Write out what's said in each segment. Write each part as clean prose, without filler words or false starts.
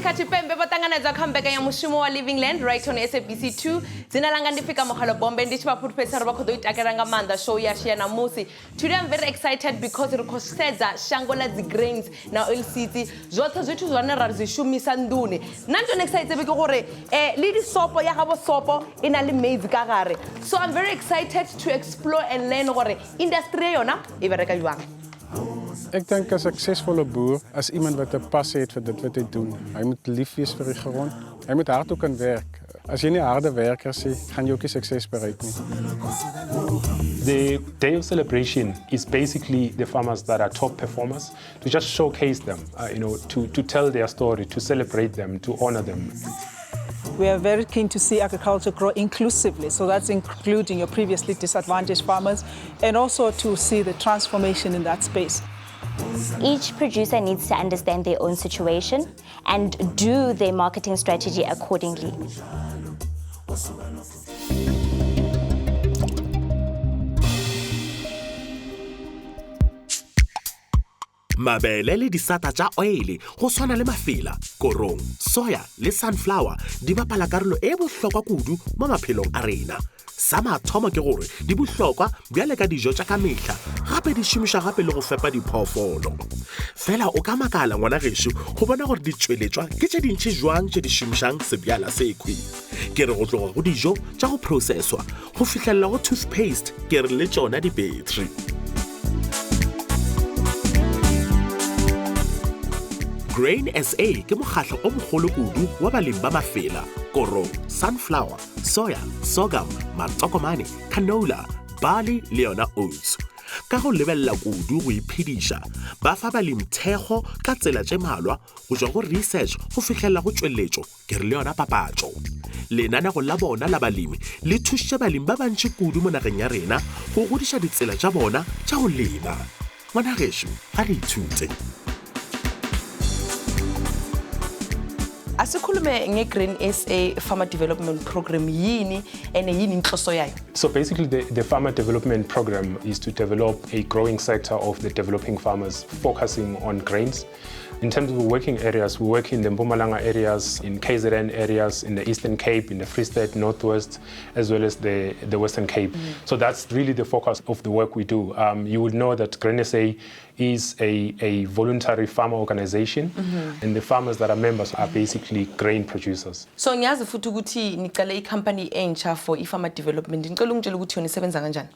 Kati pembe batanganedza comeback ya mushumo wa Living Land right on SABC 2. Dzina langa ndifika mogalo bombe ndichi baphuthuphetsa ba khodo itakeranga manda show ya shia na musi. Today I'm very excited because ri khosedza shango la the grains na oilseeds. Zothe zwithu zwane ra ri shumisa ndune. Nanto excited be ke gore le di sopo ya gabo sopo ina le maize ka gare. So I'm very excited to explore and learn gore industry yona e bereka jwang. Ik denk een succesvolle boer als iemand wat 'n passie heeft voor dit wat hij doet. Hij moet lief wees vir die grond. Hij moet hard ook aan werk. Als je niet harde werker is, gaan je ook geen succes bereiken. The day of celebration is basically the farmers that are top performers, to just showcase them, to tell their story, to celebrate them, to honor them. We are very keen to see agriculture grow inclusively, so that's including your previously disadvantaged farmers, and also to see the transformation in that space. Each producer needs to understand their own situation and do their marketing strategy accordingly. Mabele le disata tša oile go swana le mafela, korong, soya le sunflower di bapala karolo e bohlokwa kudu mo maphelong a rena. Sa mathomo ke gore di bohlokwa bjale ka dijo tša ka mehla gape di šomiša gape le go fepa diphoofolo. Fela o ka makala ngwana gešo go bona gore di tšweletšwa ke tše dintši jwang tše di šomišang sebjala sekhwi. Ke re go tloga go dijo tša go processwa go fihlelela go toothpaste ke re le tšona di-battery. Grain SA ke mokgatlo o mogolo kudu wa balemi ba mafela, korong, sunflower, soya, sorghum, matokomane, canola, barley le yona oats. Ka go lebella kudu go iphediša, ba fa balemi thekgo ka tsela tše malwa go tšwa go research go fihlelela go tšweletšo ke re le yona papatšo. Lenaneo la bona la balemi le thušitše balemi ba bantši kudu mo nageng ya rena go godiša ditsela tša bona tša go lema. Ngwana gešo ga re ithute. Asikhulume nge-Grain SA Farmer Development Program yini ene yini inhloso yayo? So basically the farmer development program is to develop a growing sector of the developing farmers focusing on grains. In terms of working areas, we work in the Mpumalanga areas, in KZN areas, in the Eastern Cape, in the Free State, Northwest, as well as the Western Cape. So that's really the focus of the work we do. You would know that Grain SA is a voluntary farmer organization, and the farmers that are members are basically grain producers. So ngiyazi futhi ukuthi niqale i-company entsha for i-farmer development. Ngicela ungitshele ukuthi yona isebenza kanjani?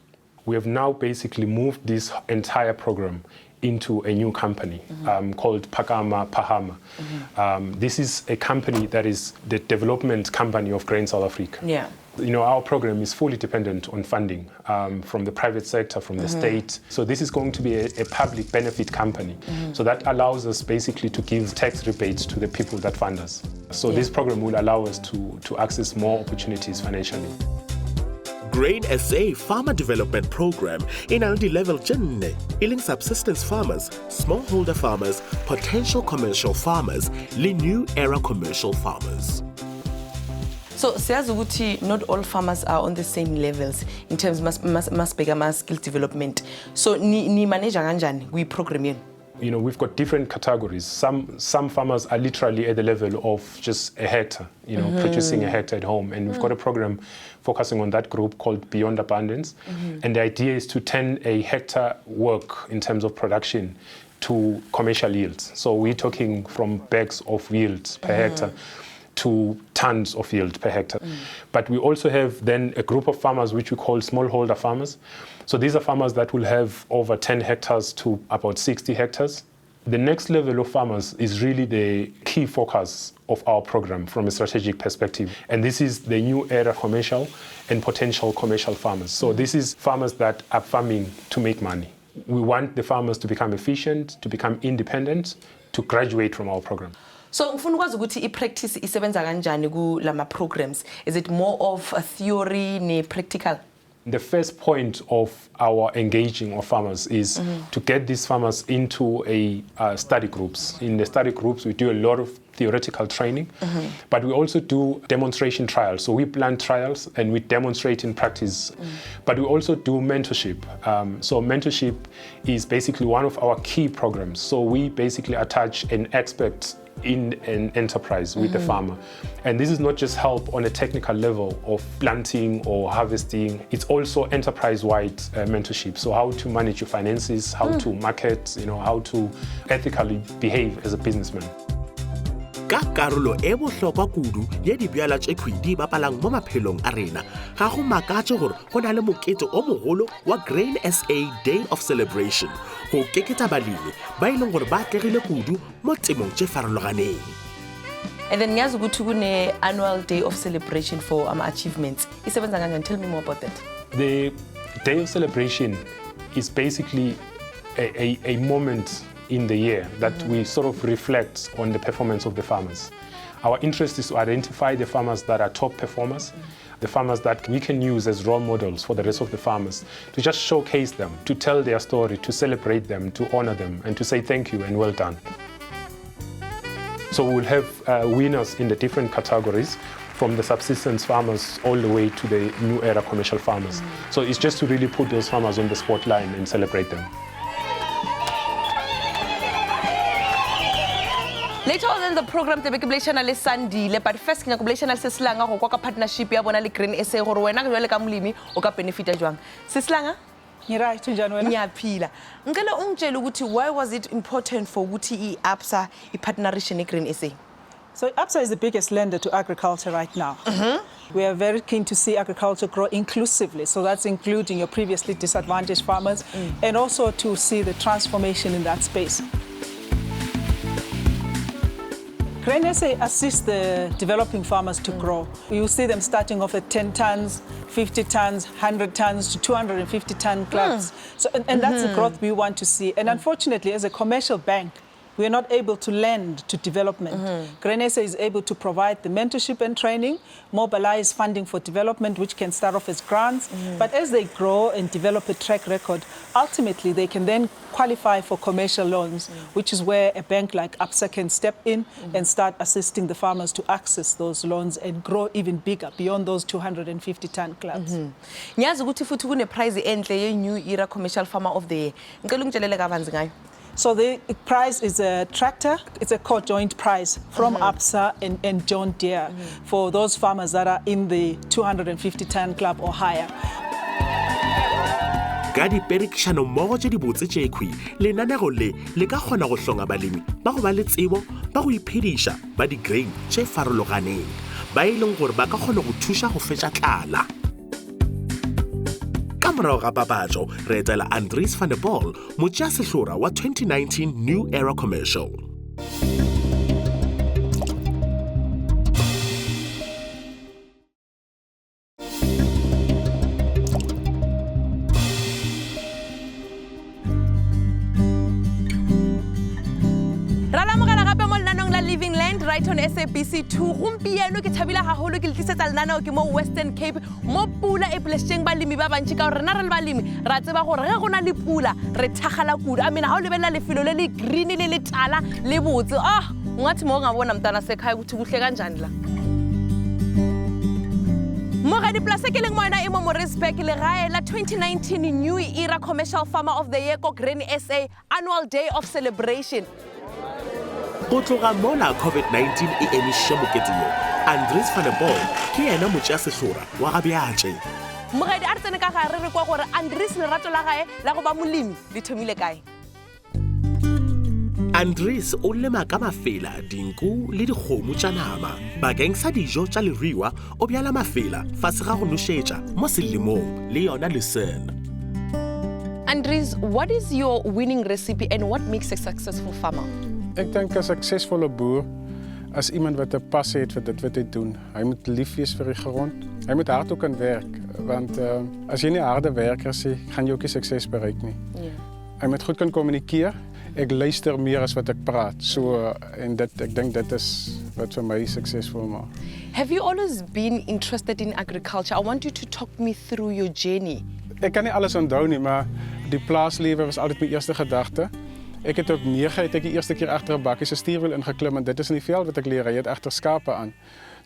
We have now basically moved this entire program into a new company called Pakama Pahama. This is a company that is the development company of Grain South Africa. Yeah. Our program is fully dependent on funding from the private sector, from the state. So this is going to be a public benefit company. So that allows us basically to give tax rebates to the people that fund us. So this program will allow us to access more opportunities financially. Grain SA Farmer Development Program in the level jenne, illing subsistence farmers, smallholder farmers, potential commercial farmers, le new era commercial farmers. So siyazi ukuthi not all farmers are on the same levels in terms of skill development. So ni manage kanjani kwi program yenu? We've got different categories. Some farmers are literally at the level of just a hectare, producing a hectare at home. And we've got a program focusing on that group called Beyond Abundance. And the idea is to turn a hectare work in terms of production to commercial yields. So we're talking from bags of yields per hectare to tons of yield per hectare. But we also have then a group of farmers which we call smallholder farmers. So these are farmers that will have over 10 hectares to about 60 hectares. The next level of farmers is really the key focus of our program from a strategic perspective. And this is the new era commercial and potential commercial farmers. So this is farmers that are farming to make money. We want the farmers to become efficient, to become independent, to graduate from our program. So ngifuna ukwazi ukuthi i-practice isebenza kanjani ku lama programs. Is it more of a theory ne practical? The first point of our engaging of farmers is to get these farmers into study groups. In the study groups, we do a lot of theoretical training, but we also do demonstration trials. So we plan trials and we demonstrate in practice. But we also do mentorship. So mentorship is basically one of our key programs. So we basically attach an expert in an enterprise with the farmer. And this is not just help on a technical level of planting or harvesting, it's also enterprise-wide mentorship. So how to manage your finances, how to market, how to ethically behave as a businessman. Ka karolo e bohlokwa kudu ya dibjala tše khwidi ba palang mo maphelong a rena ga go makatše gore go na le mokete o mogolo wa Grain SA Day of Celebration go keketa balemi ba ileng gore ba atlegile kudu mo temong tše farologaneng. And then ngiyazi ukuthi kune annual day of celebration for achievements. Isebenza kanjani? Tell me more about that. The day of celebration is basically a moment in the year that we sort of reflect on the performance of the farmers. Our interest is to identify the farmers that are top performers, the farmers that we can use as role models for the rest of the farmers, to just showcase them, to tell their story, to celebrate them, to honor them, and to say thank you and well done. So we'll have winners in the different categories, from the subsistence farmers all the way to the new era commercial farmers. So it's just to really put those farmers on the spotlight and celebrate them. Later on in the program, the Bekebulation Ale Sandile, but first, the Bekebulation Ale Sislanga, who work a partnership, ya bona le Grain SA, or when I go to Kamulimi, or benefit a joang. Sislanga? You're right, January. Yeah, Pila. Ngala ungelo ukuthi, why was it important for Wuti ABSA a partnership in Grain SA? So ABSA is the biggest lender to agriculture right now. We are very keen to see agriculture grow inclusively. So that's including your previously disadvantaged farmers and also to see the transformation in that space. Grain SA assists the developing farmers to grow. You see them starting off at 10 tons, 50 tons, 100 tons to 250 ton clubs. So, and that's the growth we want to see. And unfortunately, as a commercial bank, we are not able to lend to development. Grain SA is able to provide the mentorship and training, mobilize funding for development, which can start off as grants. But as they grow and develop a track record, ultimately they can then qualify for commercial loans, which is where a bank like ABSA can step in and start assisting the farmers to access those loans and grow even bigger beyond those 250 ton clubs. Ngiyazi ukuthi futhi kune prize enhle ye New Era Commercial Farmer of the Year. Ngicela ungitshelele kabanzi ngayo. So the prize is a tractor. It's a co-joint prize from ABSA and John Deere for those farmers that are in the 250 ton club or higher. Ka diperekishano mmogo tše di botse tše khwi lenanego le ka kgona go hlonga balemi ba go ba le tsebo ba go iphediša ba di-grain tše farologaneng ba e leng gore ba ka kgona go thuša go fetša tlala. Ka morago ga papatšo re etela Andries van der Bol motšeasehlora wa 2019 New Era Commercial. Living Land right on SABC 2. Gompieno ke thabile haholo ke tlisetsa lenaneo ke mo Western Cape mo pula e pleseng balemi ba bantši ka rena re le balemi ra tseba gore ge go na le pula re thagala kudu. I mean ha o lebella lefelo le le green le le tala le botse. Ngathi mo ngabona mntana sekhaya ukuthi kuhle kanjani la. Mogadi plase ke leng moena e mo Moresburg le gae la 2019 New Era Commercial Farmer of the Year ko Grain SA Annual Day of Celebration. Go tloga mola COVID-19 e emiše mokete yo, Andries van der Bol ke yena motšeasehlora wa gabjatše. Mogadi a re tsene ka gare re kwa gore Andries lerato la gae la go ba molemi le thomile kae. Andries o lema ka mafela, dinku le dikgomo tša nama. Bakeng sa dijo tša leruiwa o bjala mafela fase ga go nošetša mo selemong le yona lesena. Andries, what is your winning recipe and what makes a successful farmer? Ik denk een succesvolle boer als iemand wat een passie heeft voor dit wat hij doet. Hij moet lief wees voor die grond. Hij moet hard ook aan werk. Want als je niet harde werker bent, ga je ook geen succes bereiken. Yeah. Hij moet goed kunnen communiceren. Ik luister meer als wat ik praat. Ik denk dat is wat voor mij succesvol maakt. Have you always been interested in agriculture? I want you to talk me through your journey. Ik kan niet alles onthouden, maar die plaatsleven was altijd mijn eerste gedachte. Ik heb op 9 het ik de eerste keer achter een bakje stierwiel ingeklim en dit is niet veel wat ik leer. Je hebt achter schapen aan.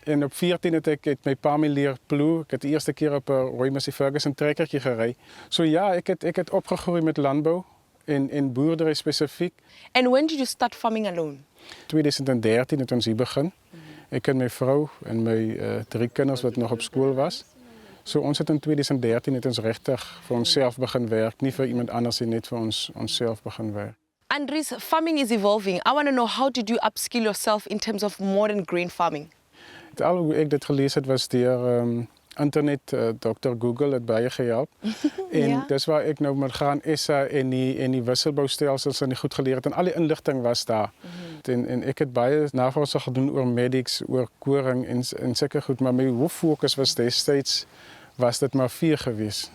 En op 14 heb ik mijn pa me leer ploeg. Ik heb de eerste keer op een Roy Massey Ferguson trekkertje gereden. So ja, ik heb opgegroeid met landbouw in boerderij specifiek. And when did you start farming alone? 2013 het ons hier begin. Ek en my vrou en my 3 kinders wat nog op skool was. So ons het in 2013 het ons regtig vir onsself begin werk, nie vir iemand anders nie, net vir onsself begin werk. Andries, farming is evolving. I want to know, how did you upskill yourself in terms of modern grain farming? Al hoe ek dit gelees het was deur internet, Dr. Google het baie gehelp. En dis waar ek nou moet gaan SA en die wisselboustelsels en die goed geleer het en al die inligting was daar. En ek het baie navorsing gedoen oor medics, oor koring en sulke goed, maar my hooffokus was destyds was dit maar vee gewees.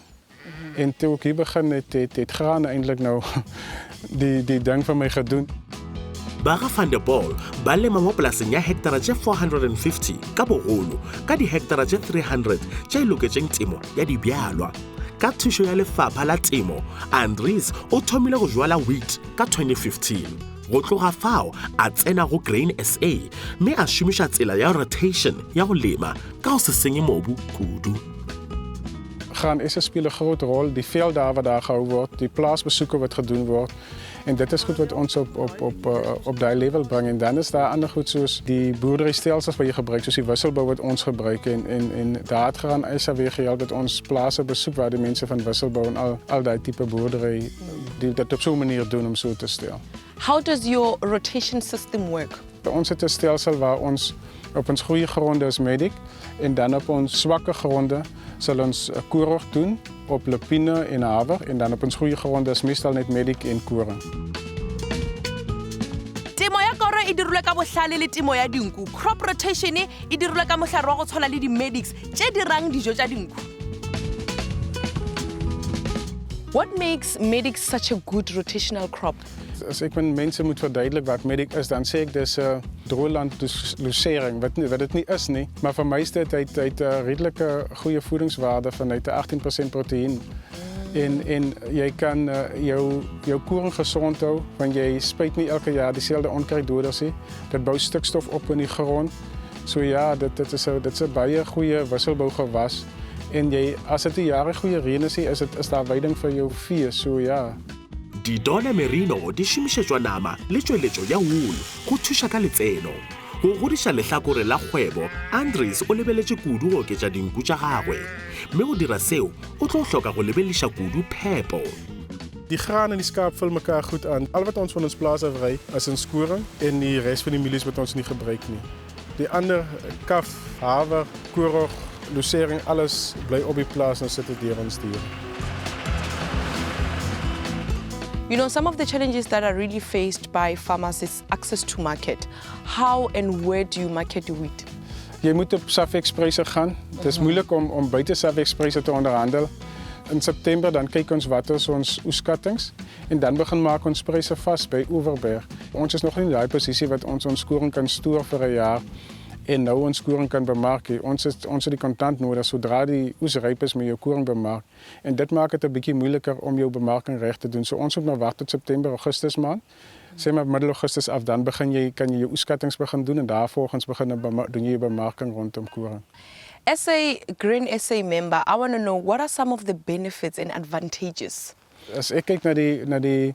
En toe ek hier begin het graan eintlik nou die ding van my gedoen. Baga van der Bol ba lema mo polaseng ya heketara tše 450 ka bogolo ka diheketara tše 300 tše loketšeng temo ya dibjalwa. Ka thušo ya lefapha la temo, Andries o thomile go jwala wheat ka 2015. Go tloga fao a tsena go Grain SA mme a šomiša tsela ya rotation ya go lema ka go se senye mobu kudu. Gaan is speel 'n groot rol, die velde wat daar gehou word, die plaasbesoeke wat gedoen word. En dit is goed wat ons op daai level bring. En dan is daar ander goed soos die boerderystelsels wat jy gebruik, soos die wisselbou wat ons gebruik en daar het gaan SA weer gehelp dat ons plase besoek waar die mense van wisselbou en al daai tipe boerdery die dit op so 'n manier doen om so te stel. How does your rotation system work? Ons het 'n stelsel waar ons op ons goeie gronde is medic en dan op ons swakke gronde sal ons koring doen op lupine en haver en dan op ons goeie gronde is meestal net medic en koring. Temo ya koro e dirulwa ka bohlale le temo ya dinku. Crop rotation e dirulwa ka mohlare wa go tshwana le di medics tše dirang dijo tša dinku. What makes medics such a good rotational crop? As ek mijn mensen moet verduidelijk wat medic is, dan zeg ik dus drooglandlusering, wat het niet is nie. Maar voor mij is dit uit redelijke goede voedingswaarde vanuit 18% proteïne. En jy kan jou koring gezond houden, want jy spuit niet elke jaar diezelfde onkruiddoders nie. Dat bouwt stikstof op in die grond. So ja, dit is een baie goede wisselbougewas. En as dit 'n jare goeie reën is daar weiding vir jou vee, so ja. Di dona merino di šomišetšwa nama le tšweletšo ya wool go thuša ka letseno. Go godiša lehlakore la kgwebo, Andries o lebeletše kudu go oketša dinku tša gagwe. Mme go dira seo, o tlo hloka go lebeliša kudu phepo. Die graan en die skaap vul mekaar goed aan. Al wat ons van ons plaas afry is in skoring en die res van die mielies wat ons nie gebruik nie. Die ander kaf, haver, koring, lusering, alles bly op die plaas en sit dit deur ons diere. You know, some of the challenges that are really faced by farmers is access to market. How and where do you market your wheat? Jy moet op SABC gaan. Het is moeilijk om buiten SABC te onderhandelen. In September dan kyk ons wat is ons oeskattings en dan begin maak ons pryse vas by Overberg. Ons is nog nie in daai posisie wat ons koring kan stoor vir 'n jaar en nou ons koring kan bemark. Ons het die kontant nodig sodra die oes ryp is met jou koring bemark. En dit maak dit 'n bietjie moeiliker om jou bemarking reg te doen. So ons moet maar wag tot September, Augustus maand. Sê maar middel Augustus af dan kan jy jou oeskattings begin doen en daarvolgens doen jy bemarking rondom koring. As a Grain SA member, I want to know, what are some of the benefits and advantages? As ek kyk na die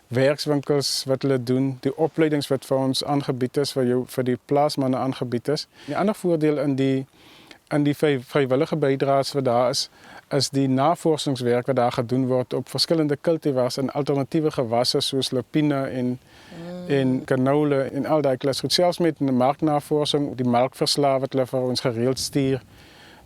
werkswinkels wat hulle doen, die opleidings wat vir ons aangebied is, vir die plaasmanne aangebied is. Die ander voordeel in die vrywillige bydraes wat daar is die navorsingswerk wat daar gedoen word op verskillende cultivars en alternatiewe gewasse soos lupine en canola en al daai klas goed. Selfs met marknavorsing, die melkverslae wat hulle vir ons gereeld stuur,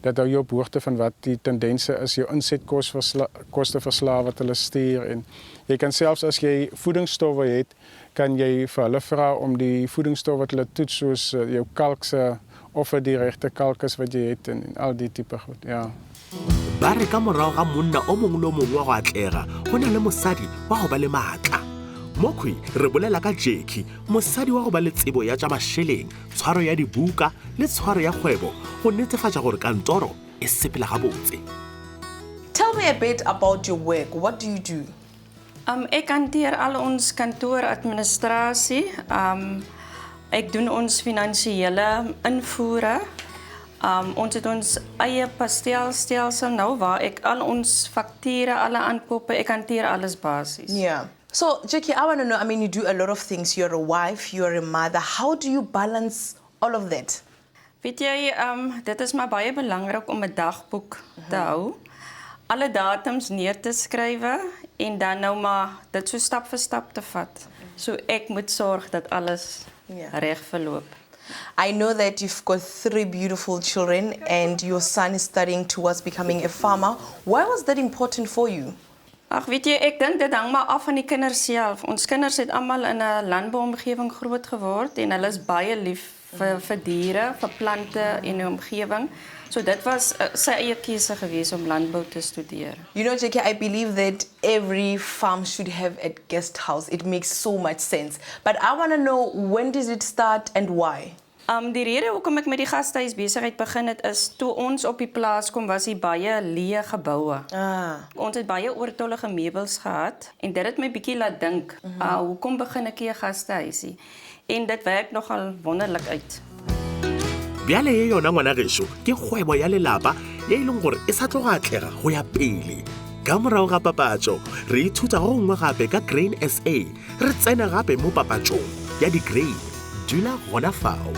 dat hou jy op hoogte van wat die tendense is, jou insetkosteverslae wat hulle stuur. En jy kan selfs as jy voedingsstowwe het, kan jy vir hulle vra om die voedingsstowwe wat hulle toets, soos jou kalkse of die regte kalk is wat jy het en al die tipe goed, ja. Ba re ka morago ga monna o mongwe le o mongwe wa go atlega, go na le mosadi wa go ba le maatla. Mokhwi re bolela ka Jackie, mosadi wa go ba le tsebo ya tša mašeleng, tshwaro ya dibuka le tshwaro ya kgwebo go netefatša gore kantoro e sepela gabotse. Tell me a bit about your work. What do you do? Ek hanteer al ons kantooradministrasie. Ek doen ons finansiële invoere. Ons het ons eie pastelstelsel nou waar ek al ons fakture, alle aankope, ek hanteer alles basies. Yeah. So, Jackie, I want to know, I mean, you do a lot of things. You're a wife, you're a mother. How do you balance all of that? Weet jy, dit is maar baie belangrik om 'n dagboek te hou. Alle datums neer te skrywe en dan nou maar dit so stap vir stap te vat. So ek moet sorg dat alles reg verloop. I know that you've got 3 beautiful children and your son is studying towards becoming a farmer. Why was that important for you? Ag, weet jy, ek dink dit hang maar af van die kinders self. Ons kinders het almal in 'n landbouomgewing groot geword en hulle is baie lief vir diere, vir plante en die omgewing. So dit was sy eie keuse gewees om landbou te studeer. You know, Jackie, I believe that every farm should have a guest house. It makes so much sense. But I want to know, when did it start and why? Die rede hoekom ek met die gastehuis besigheid begin het is toe ons op die plaas kom was hier baie leë geboue. Ons het baie oortollige meubels gehad en dit het my bietjie laat dink, hoekom begin ek hier 'n gastehuisie? En dit werk nogal wonderlik uit. Bjale ye yona ngwana gesho ke kgwebo ya lelapa ye ileng gore e sa tloga atlega go ya pele. Ka morago ga papatso re ithuta go nngwe gape ka Grain SA, re tsena gape mo papatsong ya di-grain. Dula gona fao.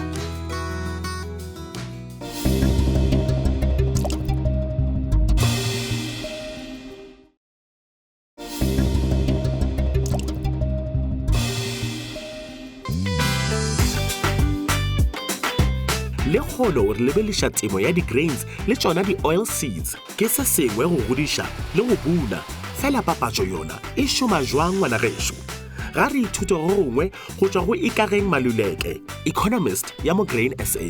Le kgolo re lebeleša temo ya di-grains le tšona di-oilseeds ke se sengwe go godiša le go buna fela papatso yona e šoma jwang ngwana gešo. Ga re ithute go gongwe go tšwa go Ikageng Maluleke, economist ya mo Grain SA.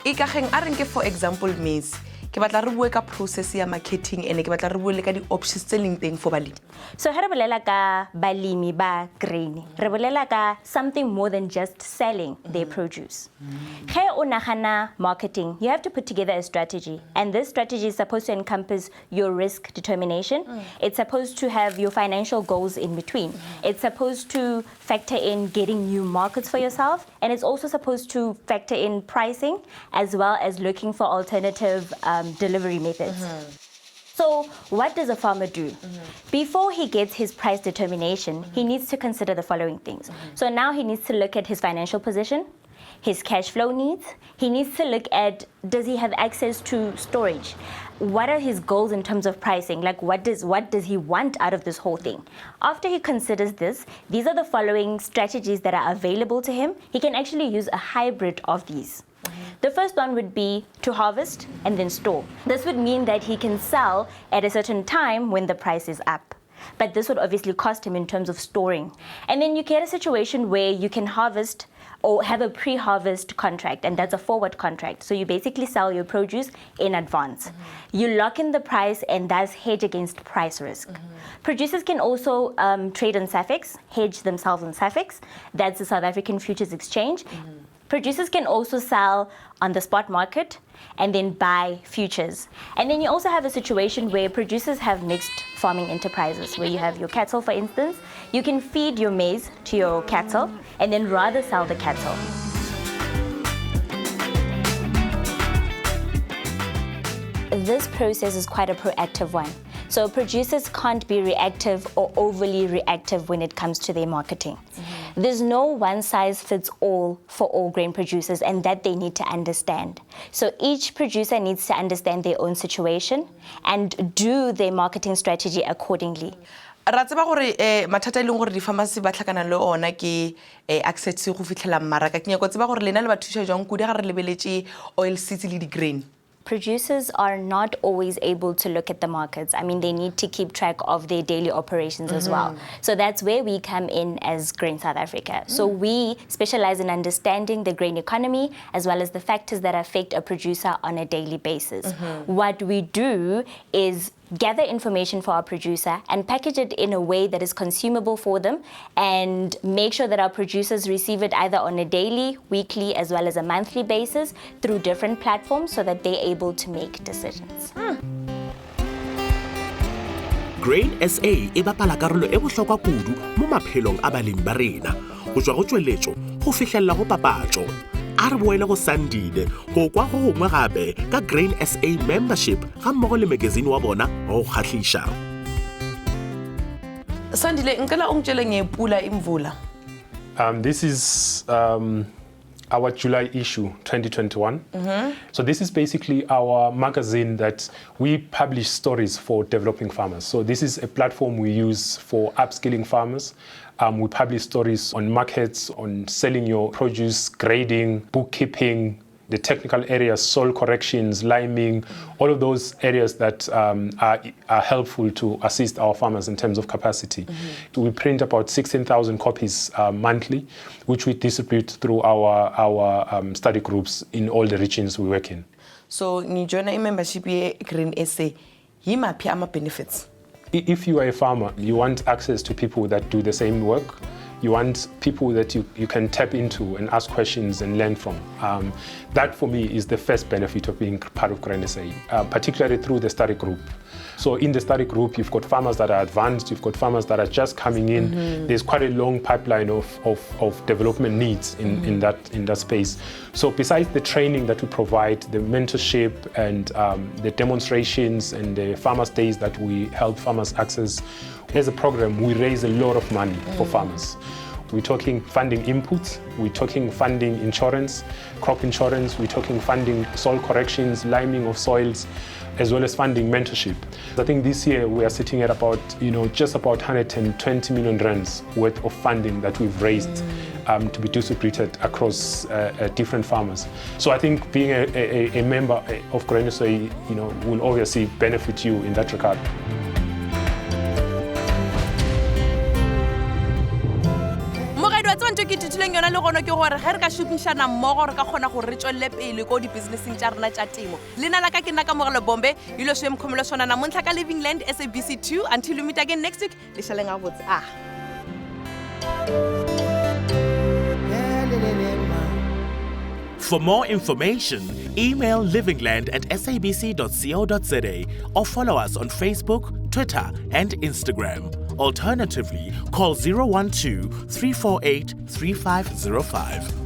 Ikageng, a re nke for example maize. Ke batla re bue ka process ya marketing ene ke batla re bue le ka di-options tse leng teng for balemi. So ha re bolela ka balemi ba grain, re bolela ka something more than just selling their produce. Ge o nagana marketing, you have to put together a strategy, and this strategy is supposed to encompass your risk determination. It's supposed to have your financial goals in between. It's supposed to factor in getting new markets for yourself, and it's also supposed to factor in pricing as well as looking for alternative delivery methods. So what does a farmer do? Before he gets his price determination, he needs to consider the following things. So now he needs to look at his financial position, his cash flow needs. He needs to look at, does he have access to storage? What are his goals in terms of pricing? Like what does he want out of this whole thing? After he considers this, these are the following strategies that are available to him. He can actually use a hybrid of these. The first one would be to harvest and then store. This would mean that he can sell at a certain time when the price is up. But this would obviously cost him in terms of storing. And then you get a situation where you can harvest or have a pre-harvest contract, and that's a forward contract. So you basically sell your produce in advance. You lock in the price and thus hedge against price risk. Producers can also trade on SAFEX, hedge themselves on SAFEX. That's the South African Futures Exchange. Producers can also sell on the spot market and then buy futures. And then you also have a situation where producers have mixed farming enterprises, where you have your cattle, for instance. You can feed your maize to your cattle and then rather sell the cattle. This process is quite a proactive one. So producers can't be reactive or overly reactive when it comes to their marketing. There's no one-size-fits-all for all grain producers, and that they need to understand. So each producer needs to understand their own situation and do their marketing strategy accordingly. Ra tseba gore mathata e leng gore di-pharmacy ba tlhakana le ona ke access go fitlhela mmaraka. Ke nyaka tseba gore lena le ba thusa jang kudu ga re lebeletse oilseeds le di-grain. Producers are not always able to look at the markets. I mean, they need to keep track of their daily operations as well. So that's where we come in as Grain South Africa. So we specialize in understanding the grain economy as well as the factors that affect a producer on a daily basis. What we do is gather information for our producer and package it in a way that is consumable for them and make sure that our producers receive it either on a daily, weekly, as well as a monthly basis through different platforms so that they're able to make decisions. Grain SA e bapala karolo e bohlokwa kudu mo maphelong a balemi ba rena go tswa go tsweletso go fihlella go papatso. A re boele go Sandile go kwa go gongwe gape ka Grain SA membership ga mmogo le magazine wa bona go kgatlhisha. Sandile, ngicela ungitshele ngePula Imvula. This is our July issue 2021. So this is basically our magazine that we publish stories for developing farmers. So this is a platform we use for upskilling farmers. We publish stories on markets, on selling your produce, grading, bookkeeping, the technical areas, soil corrections, liming, all of those areas that are helpful to assist our farmers in terms of capacity. We print about 16,000 copies monthly, which we distribute through our study groups in all the regions we work in. So ngijoina membership ye Grain SA. Yimaphi ama benefits? If you are a farmer, you want access to people that do the same work. You want people that you can tap into and ask questions and learn from. That for me is the first benefit of being part of Grain SA, particularly through the study group. So in the study group, you've got farmers that are advanced, you've got farmers that are just coming in. There's quite a long pipeline of development needs in that space. So besides the training that we provide, the mentorship and the demonstrations and the farmers' days that we help farmers access, as a program, we raise a lot of money for farmers. We're talking funding inputs, we're talking funding insurance, crop insurance, we're talking funding soil corrections, liming of soils, as well as funding mentorship. I think this year we are sitting at about, just about 120 million rands worth of funding that we've raised to be distributed across different farmers. So I think being a member of Grain SA, will obviously benefit you in that regard. Ke tutleng yona le gono ke gore ge re ka šomišana mmogo re ka kgona gore re tswelele pele ko di-businesseng tša rena tša temo. Leina la ka ke nna ka mogelo bombe ilo šwe mkhomelo swanana montlha ka Living Land SABC 2 until we meet again next week le šaleng a botse For more information, email livingland@sabc.co.za or follow us on Facebook, Twitter, and Instagram. Alternatively, call 012 348 3505.